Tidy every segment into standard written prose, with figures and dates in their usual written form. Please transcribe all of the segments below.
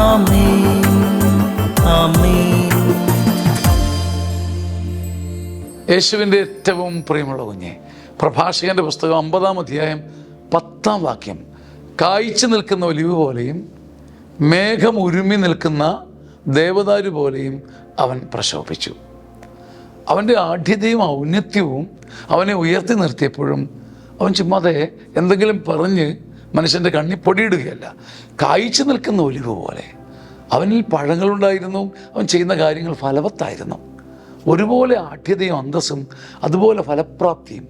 ആമേൻ, ആമേൻ. യേശുവിൻ്റെ ഏറ്റവും പ്രിയമുള്ള കുഞ്ഞെ, പ്രഭാഷകന്റെ പുസ്തകം 50-ാം അധ്യായം 10-ാം വാക്യം, കായ്ച്ചു നിൽക്കുന്ന ഒലിവ് പോലെയും മേഘം ഉരുമി നിൽക്കുന്ന ദേവദാരു പോലെയും അവൻ പ്രശോഭിച്ചു. അവൻ്റെ ആഢ്യതയും ഔന്നത്യവും അവനെ ഉയർത്തി നിർത്തിയപ്പോഴും അവൻ ചുമ്മാതെ എന്തെങ്കിലും പറഞ്ഞ് മനുഷ്യൻ്റെ കണ്ണിൽ പൊടിയിടുകയല്ല. കായ്ച്ചു നിൽക്കുന്ന ഒലിവ് പോലെ അവനിൽ പഴങ്ങളുണ്ടായിരുന്നു. അവൻ ചെയ്യുന്ന കാര്യങ്ങൾ ഫലവത്തായിരുന്നു. ഒരുപോലെ ആഢ്യതയും അന്തസ്സും അതുപോലെ ഫലപ്രാപ്തിയും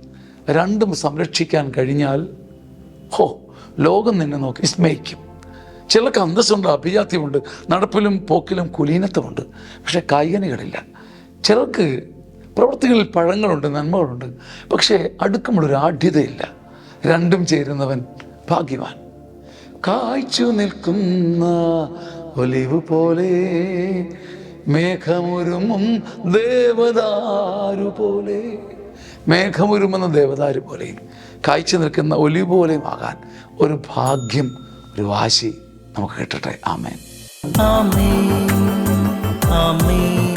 രണ്ടും സംരക്ഷിക്കാൻ കഴിഞ്ഞാൽ ലോകം നിന്നെ നോക്കി വിസ്മയിക്കും. ചിലർക്ക് അന്തസ്സുണ്ട്, അഭിജാത്യമുണ്ട്, നടപ്പിലും പോക്കിലും കുലീനത്വമുണ്ട്, പക്ഷേ കായ്കനികളില്ല. ചിലർക്ക് പ്രവൃത്തികളിൽ പഴങ്ങളുണ്ട്, നന്മകളുണ്ട്, പക്ഷേ അടുക്കമുള്ളൊരു ആഢ്യതയില്ല. രണ്ടും ചേരുന്നവൻ ഭാഗ്യവാൻ. കായ്ച്ചു നിൽക്കുന്ന ഒലിവ് പോലെ, മേഘമുരുമും ദേവദാരു പോലെ, മേഘമുരുമെന്ന ദേവദാരു പോലെയും കായ്ച്ചു നിൽക്കുന്ന ഒലിവ് പോലെയും ആകാൻ ഒരു ഭാഗ്യം, ഒരു വാശി നമുക്ക് കിട്ടട്ടെ. ആമേൻ, ആമേൻ, ആമേൻ.